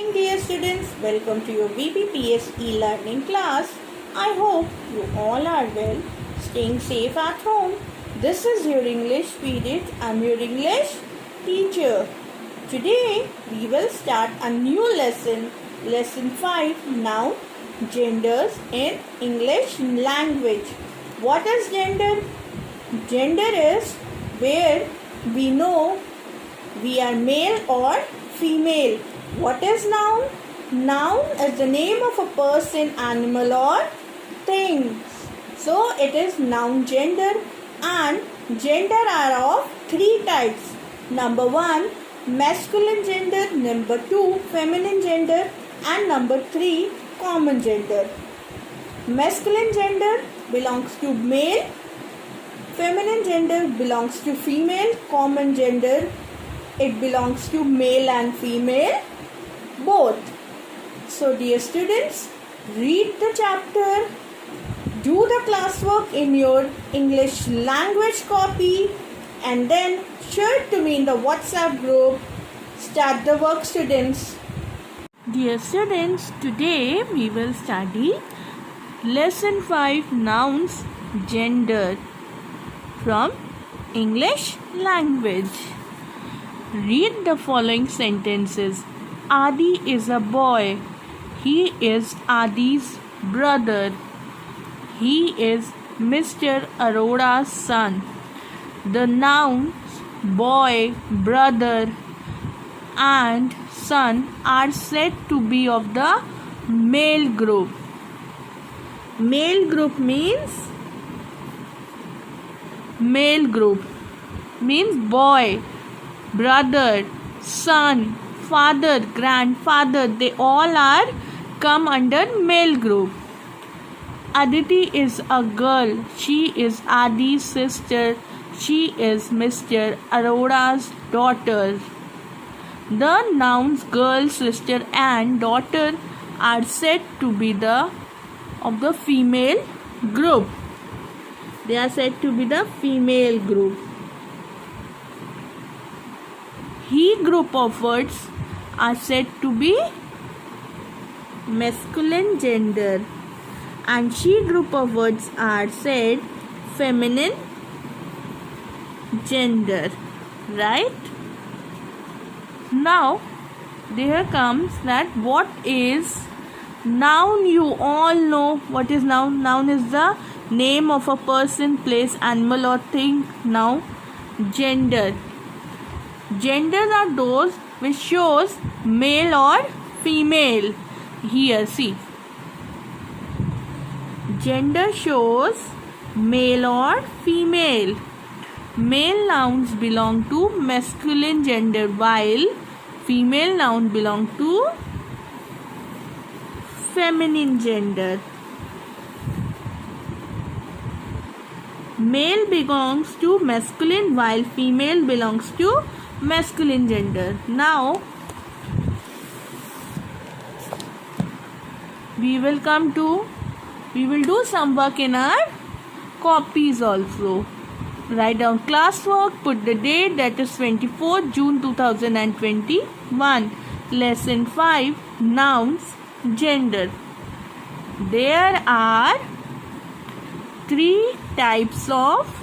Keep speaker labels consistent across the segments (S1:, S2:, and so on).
S1: Morning dear students, welcome to your BBPS e-learning class. I hope you all are well, staying safe at home. This is your English period. I'm your English teacher. Today we will start a new lesson, lesson 5, noun, genders in English language. What is gender? Gender is where we know we are male or female. What is noun? Noun is the name of a person, animal or thing. So it is noun gender, and gender are of three types. Number 1, masculine gender. Number 2, feminine gender. And number 3, common gender. Masculine gender belongs to male. Feminine gender belongs to female. Common gender, it belongs to male and female both. So dear students, read the chapter, do the classwork in your English language copy, and then share it to me in the WhatsApp group. Start the work, students.
S2: Dear students, today we will study lesson 5, nouns, gender from English language. Read the following sentences. Adi is a boy. He is Adi's brother. He is Mr. Arora's son. The nouns boy, brother, and son are said to be of the male group. Male group means boy, brother, son, father, grandfather, they all are come under male group. Aditi is a girl. She is Adi's sister. She is Mr. Arora's daughter. The nouns girl, sister and daughter are said to be of the female group. They are said to be the female group. He group of words are said to be masculine gender, and she group of words are said feminine gender. Right? Now there comes that what is noun. You all know what is noun. Noun is the name of a person, place, animal or thing. Now gender. Genders are those which shows male or female. Here see. Gender shows male or female. Male nouns belong to masculine gender while female nouns belong to feminine gender. Male belongs to masculine while female belongs to masculine gender. Now we will do some work in our copies also. Write down classwork, put the date, that is 24th June 2021. Lesson 5, nouns, gender. There are 3 types of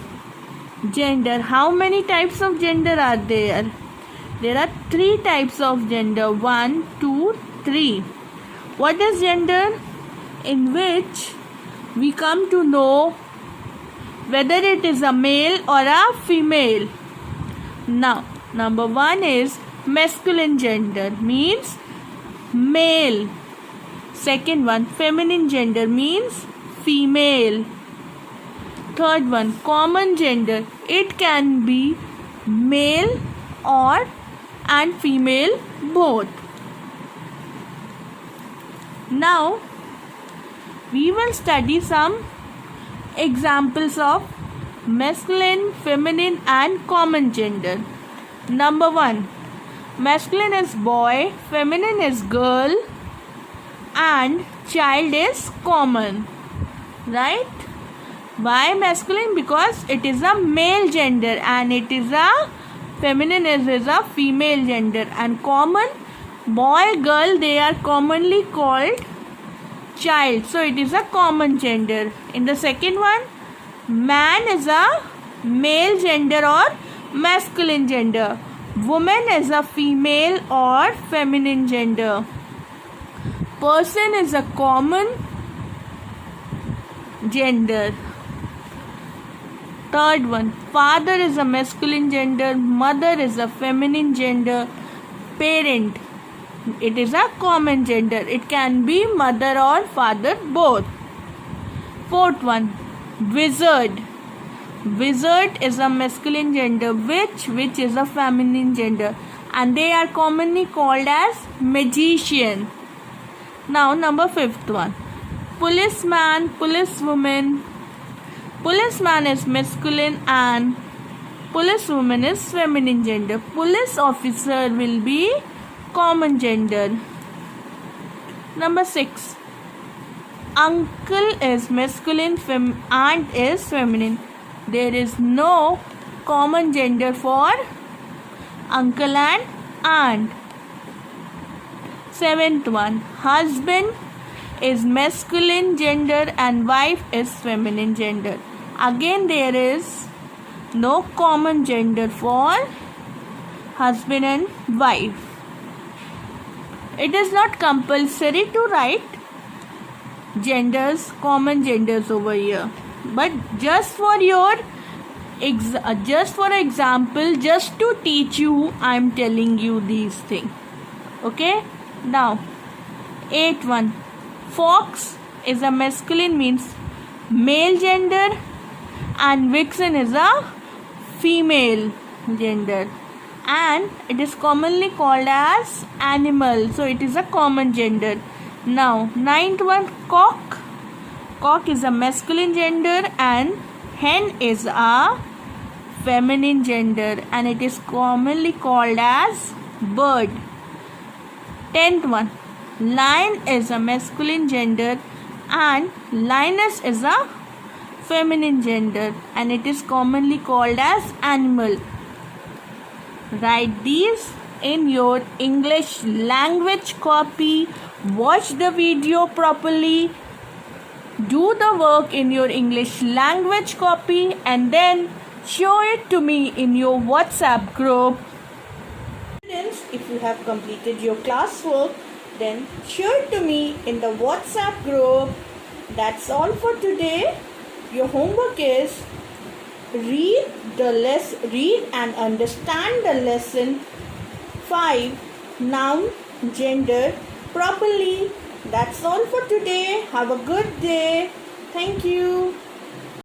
S2: gender. How many types of gender are there? There are 3 types of gender. 1, 2, 3. What is gender? In which we come to know whether it is a male or a female. Now, number 1 is masculine gender, means male. Second one, feminine gender, means female. Third one, common gender. It can be male and female both. Now we will study some examples of masculine, feminine and common gender. Number 1, masculine is boy, feminine is girl, and child is common. Right? Why masculine? Because it is a male gender, and it is a feminine is a female gender, and common Boy, girl, they are commonly called child. So it is a common gender. In the second one, man is a male gender or masculine gender. Woman is a female or feminine gender. Person is a common gender. Third one, father is a masculine gender, mother is a feminine gender, parent, it is a common gender. It can be mother or father both. Fourth one, wizard. Wizard is a masculine gender, witch is a feminine gender, and they are commonly called as magician. Now number fifth one, policeman, policewoman. Policeman is masculine and policewoman is feminine gender. Police officer will be common gender. Number 6. Uncle is masculine, aunt is feminine. There is no common gender for uncle and aunt. 7th one. Husband is masculine gender and wife is feminine gender. Again, there is no common gender for husband and wife. It is not compulsory to write genders, common genders over here, but just for example, just to teach you, I am telling you these things. Okay. Now, 8th one. Fox is a masculine, means male gender, and vixen is a female gender, and it is commonly called as animal, so it is a common gender. Now 9th one, cock. Cock is a masculine gender and hen is a feminine gender, and it is commonly called as bird. 10th one, lion is a masculine gender and lioness is a feminine gender, and it is commonly called as animal. Write these in your English language copy. Watch the video properly. Do the work in your English language copy and then show it to me in your WhatsApp group.
S1: Students, if you have completed your classwork, then show it to me in the WhatsApp group. That's all for today. Your homework is read and understand the lesson 5, noun, gender, properly. That's all for today. Have a good day. Thank you.